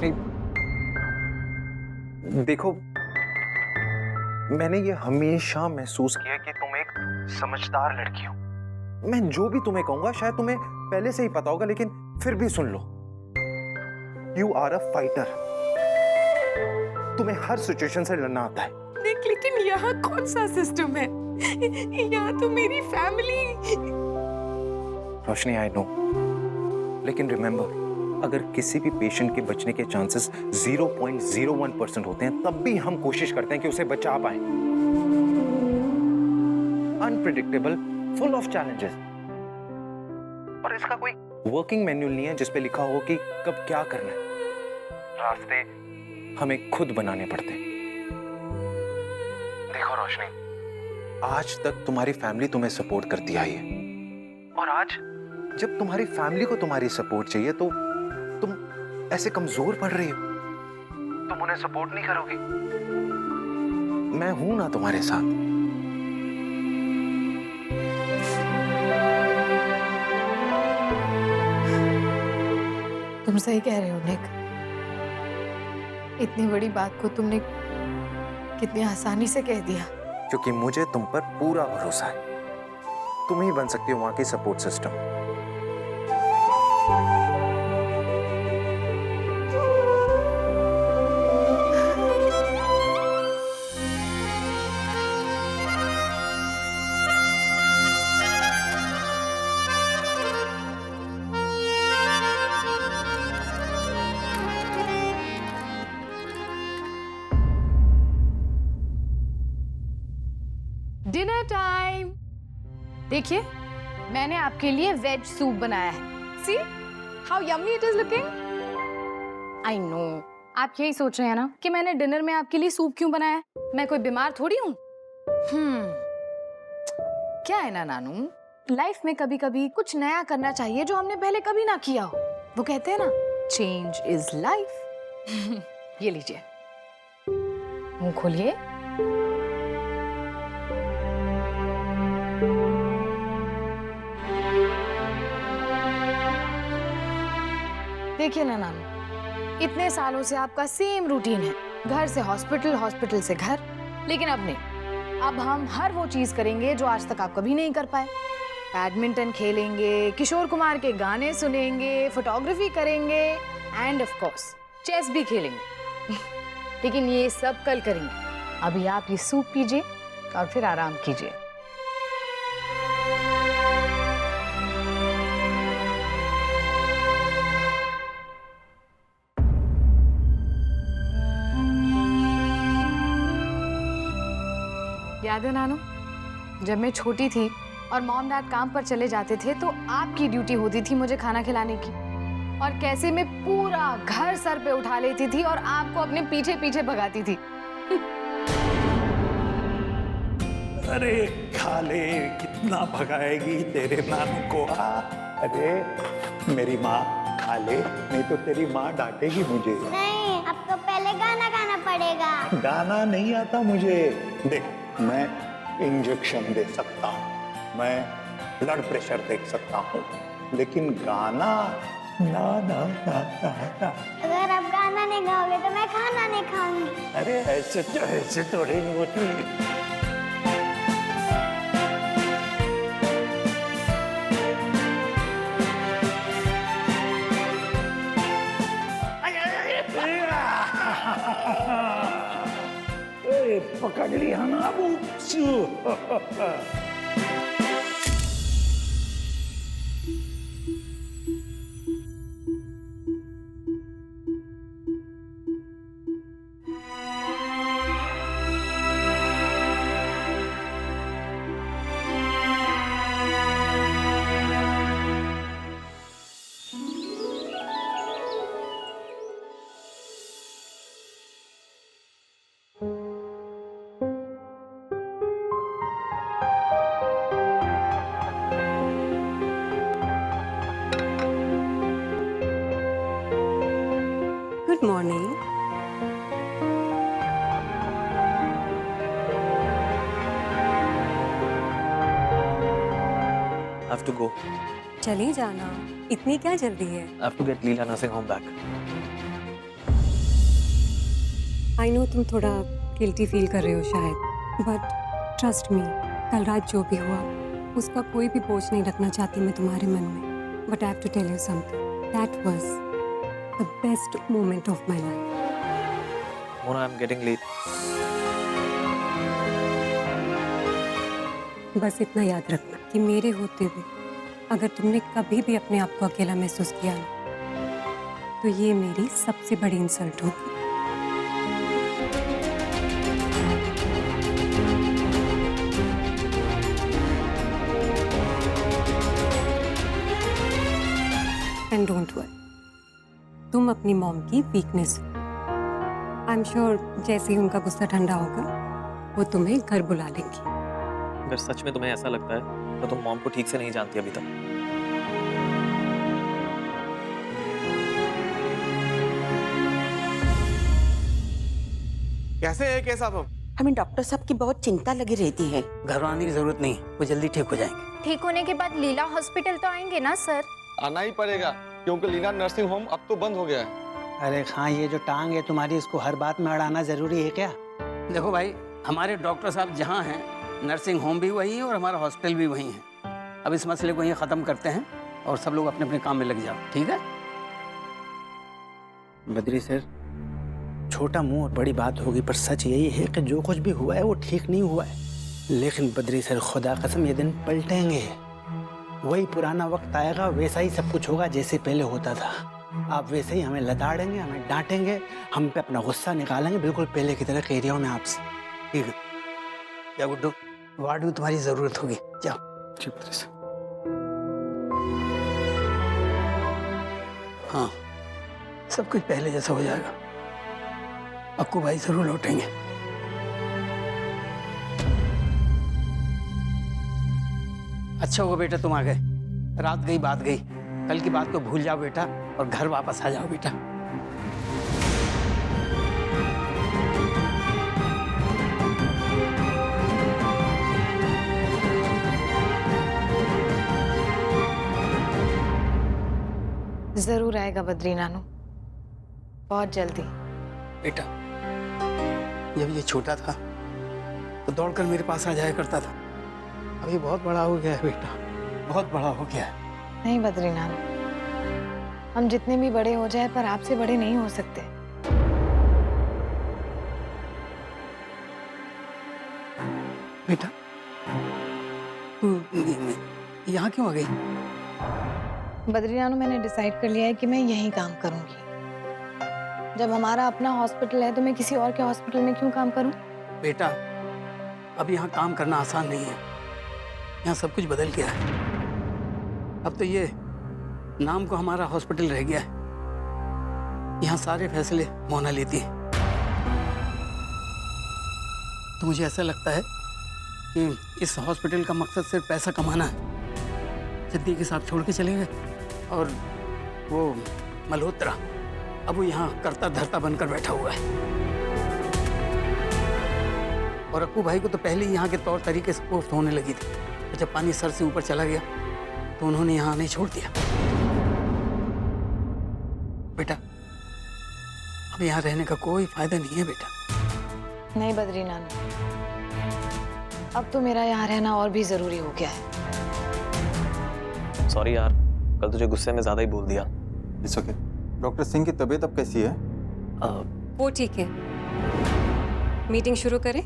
रोशनी, देखो, मैंने ये हमेशा महसूस किया कि तुम एक समझदार लड़की हो। मैं जो भी तुम्हें कहूंगा शायद तुम्हें पहले से ही पता होगा, लेकिन फिर भी सुन लो। You are a fighter. तुम्हें हर सिचुएशन से लड़ना आता है। लेकिन यहाँ कौन सा सिस्टम है? यहाँ तो मेरी फैमिली। रोशनी, आई नो, लेकिन रिमेंबर, अगर किसी भी पेशेंट के बचने के चांसेस 0.01% होते हैं, तब भी हम कोशिश करते हैं कि उसे बचा पाए। अनप्रिडिक्टेबल, फुल ऑफ चैलेंजेस, और इसका कोई वर्किंग मैन्युअल नहीं है जिसपे लिखा हो कि कब क्या करना है। रास्ते हमें खुद बनाने पड़ते हैं। देखो रोशनी, आज तक तुम्हारी फैमिली तुम्हें सपोर्ट करती आई है, और आज जब तुम्हारी फैमिली को तुम्हारी सपोर्ट चाहिए तो तुम ऐसे कमजोर पड़ रही हो। तुम उन्हें सपोर्ट नहीं करोगी। मैं हूं ना तुम्हारे साथ। तुम सही कह रहे हो निक। इतनी बड़ी बात को तुमने कितनी आसानी से कह दिया। क्योंकि मुझे तुम पर पूरा भरोसा है। तुम ही बन सकती हो वहां की सपोर्ट सिस्टम। Dinner time. देखिए, मैंने आपके लिए वेज सूप बनाया है। See how yummy it is looking. I know, आप यही सोच रहे हैं ना कि मैंने डिनर में आपके लिए सूप क्यों बनाया है? मैं कोई बीमार थोड़ी हूँ। क्या है ना नानू, लाइफ में कभी कभी कुछ नया करना चाहिए जो हमने पहले कभी ना किया हो। वो कहते हैं ना, चेंज इज लाइफ। ये लीजिए, मुंह खोलिए। देखिए ना नानू, इतने सालों से आपका सेम रूटीन है, घर से हॉस्पिटल, हॉस्पिटल से घर। लेकिन अब नहीं, अब हम हर वो चीज करेंगे जो आज तक आप कभी नहीं कर पाए। बैडमिंटन खेलेंगे, किशोर कुमार के गाने सुनेंगे, फोटोग्राफी करेंगे, एंड ऑफ कोर्स चेस भी खेलेंगे। लेकिन ये सब कल करेंगे। अभी आप ये सूप पीजिए और फिर आराम कीजिए। याद है नानू, जब मैं छोटी थी और मॉम डैड काम पर चले जाते थे तो आपकी ड्यूटी होती थी मुझे खाना खिलाने की, और कैसे मैं पूरा घर सर पे उठा लेती थी और आपको अपने पीछे पीछे भगाती थी। अरे खा ले, कितना भगाएगी तेरे नानू को। अरे मेरी माँ खा ले, नहीं तो तेरी माँ डांटेगी मुझे। नहीं, अब तो पहले गाना गाना पड़ेगा। गाना नहीं आता मुझे। देख, मैं इंजेक्शन दे सकता हूँ, मैं ब्लड प्रेशर देख सकता हूँ, लेकिन गाना ना ना ना ना ना। अगर आप गाना नहीं गाओगे तो मैं खाना नहीं खाऊंगी। अरे ऐसे थोड़ी नहीं होती। पकड़ लिया ना बुच्चू। Good morning. Have to go. चली जाना, इतनी क्या जल्दी है? I have to get Leela nursing home back. I know तुम थोड़ा गिल्टी फील कर रहे हो शायद, बट ट्रस्ट मी, कल रात जो भी हुआ उसका कोई भी बोझ नहीं रखना चाहती मैं तुम्हारे मन में। But I have to tell you something, that was the best moment of my life. Mona, I am getting late. बस इतना याद रखना कि मेरे होते हुए अगर तुमने कभी भी अपने आप को अकेला महसूस किया ना, तो ये मेरी सबसे बड़ी इंसल्ट होगी। एंड डोंट वरी, तुम अपनी मॉम की वीकनेस हो। आई एम श्योर जैसे ही उनका गुस्सा ठंडा होगा वो तुम्हें घर बुला लेंगी। अगर सच में तुम्हें ऐसा लगता है तो तुम मॉम को ठीक से नहीं जानती अभी तक। कैसे है केस आप? हमें डॉक्टर साहब की बहुत चिंता लगी रहती है। घबराने की जरूरत नहीं, वो जल्दी ठीक हो जाएंगे। ठीक होने के बाद लीला हॉस्पिटल तो आएंगे ना सर? आना ही पड़ेगा क्योंकि लीला नर्सिंग होम अब तो बंद हो गया है। अरे हाँ, ये जो टांग है तुम्हारी, इसको हर बात में अड़ाना जरूरी है क्या? देखो भाई, हमारे डॉक्टर साहब जहाँ हैं, नर्सिंग होम भी वही है और हमारा हॉस्पिटल भी वही है। अब इस मसले को यहीं खत्म करते हैं और सब लोग अपने अपने काम में लग जाओ, ठीक है? बद्री सर, छोटा मुंह और बड़ी बात होगी, पर सच यही है कि जो कुछ भी हुआ है वो ठीक नहीं हुआ है। लेकिन बद्री सर, खुदा कसम ये दिन पलटेंगे। वही पुराना वक्त आएगा, वैसा ही सब कुछ होगा जैसे पहले होता था। आप वैसे ही हमें लताड़ेंगे, हमें डांटेंगे, हम पे अपना गुस्सा निकालेंगे, बिल्कुल पहले की तरह कह रहा हूँ मैं आपसे। ठीक है? क्या गुड्डू, वार्ड में तुम्हारी जरूरत होगी, जाओ। ठीक बद्री सर। हाँ, सब कुछ पहले जैसा हो जाएगा। अक्कू भाई जरूर लौटेंगे। अच्छा हुआ बेटा तुम आ गए। रात गई बात गई, कल की बात को भूल जाओ बेटा और घर वापस आ जाओ बेटा। जरूर आएगा बद्री नानू, बहुत जल्दी। बेटा, जब ये छोटा था तो दौड़कर मेरे पास आ जाया करता था। अभी बहुत बड़ा हो गया है बेटा, बहुत बड़ा हो गया है। नहीं बद्री नानू, हम जितने भी बड़े हो जाए पर आपसे बड़े नहीं हो सकते। बेटा, तू यहाँ क्यों आ गई? बद्री नानू, मैंने डिसाइड कर लिया है कि मैं यहीं काम करूंगी। जब हमारा अपना हॉस्पिटल है तो मैं किसी और के हॉस्पिटल में क्यों काम करूं? बेटा, अब यहाँ काम करना आसान नहीं है। यहाँ सब कुछ बदल गया है। अब तो ये नाम को हमारा हॉस्पिटल रह गया है। यहाँ सारे फैसले मोना लेती है। तो मुझे ऐसा लगता है कि इस हॉस्पिटल का मकसद सिर्फ पैसा कमाना है। जद्दी के साथ छोड़ के चले गए और वो मल्होत्रा अब वो यहाँ करता धरता बनकर बैठा हुआ है। और अक्कू भाई को तो पहले ही यहाँ के तौर तरीके से कोफ्त होने लगी थी। तो जब पानी सर से ऊपर चला गया तो उन्होंने यहाँ नहीं छोड़ दिया। बेटा, अब यहाँ रहने का कोई फायदा नहीं है बेटा। नहीं बद्री नानू, अब तो मेरा यहाँ रहना और भी जरूरी हो गया है। सॉरी यार, कल तुझे गुस्से में ज्यादा ही बोल दिया। It's okay. डॉक्टर सिंह की तबीयत अब कैसी है? वो ठीक है। मीटिंग शुरू करें?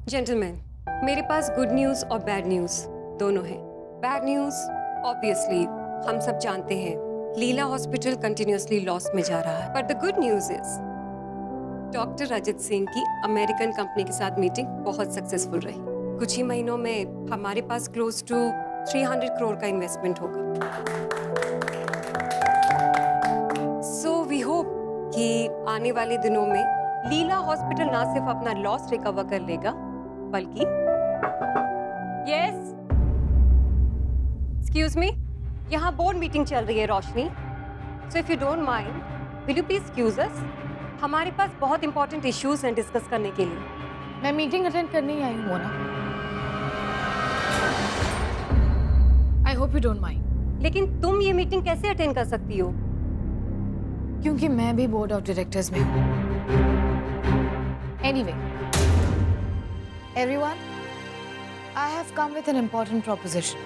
जेंटलमैन, मेरे पास गुड न्यूज़ और बैड न्यूज़ दोनों हैं। बैड न्यूज़ ऑब्वियसली हम सब जानते हैं, लीला हॉस्पिटल कंटिन्यूअसली लॉस में जा रहा है। But the good news is doctor Rajat Singh की अमेरिकन कंपनी के साथ मीटिंग बहुत सक्सेसफुल रही। कुछ ही महीनों में हमारे पास क्लोज टू 300 करोड़ का इन्वेस्टमेंट होगा। सो वी होप कि आने वाले दिनों में लीला हॉस्पिटल ना सिर्फ अपना लॉस रिकवर कर लेगा, बल्कि यस एक्सक्यूज मी, यहाँ बोर्ड मीटिंग चल रही है Roshni, so if you don't mind will you please excuse us. हमारे पास बहुत इंपॉर्टेंट इश्यूज हैं डिस्कस करने के लिए। मैं मीटिंग अटेंड करने ही आई हूँ ना। I hope you don't mind. लेकिन तुम ये मीटिंग कैसे अटेंड कर सकती हो? क्योंकि मैं भी बोर्ड ऑफ डायरेक्टर्स में हूँ। Anyway, everyone, I have come with an important proposition.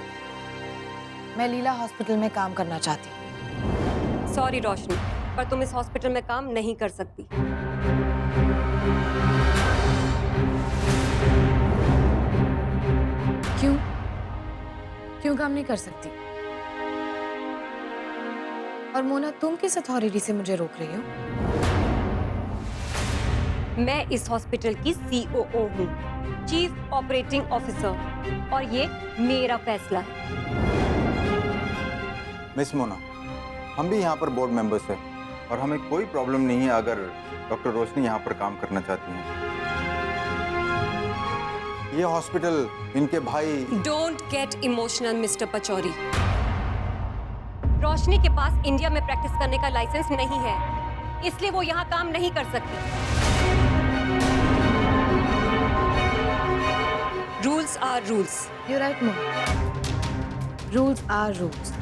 मैं लीला हॉस्पिटल में काम करना चाहती हूँ। सॉरी रोशनी, पर तुम इस हॉस्पिटल में काम नहीं कर सकती। क्यों? क्यों काम नहीं कर सकती? और मोना, तुम किस अथॉरिटी से मुझे रोक रही हो? मैं इस हॉस्पिटल की COO हूँ, चीफ ऑपरेटिंग ऑफिसर, और ये मेरा फैसला है। मिस मोना, हम भी यहाँ पर बोर्ड मेंबर्स हैं और हमें कोई प्रॉब्लम नहीं है अगर डॉक्टर रोशनी यहाँ पर काम करना चाहती हैं। ये हॉस्पिटल इनके भाई। Don't get emotional mister Pachauri. Roshni के पास इंडिया में प्रैक्टिस करने का लाइसेंस नहीं है, इसलिए वो यहाँ काम नहीं कर सकती। Rules are rules. You're right, Moona. Rules are rules.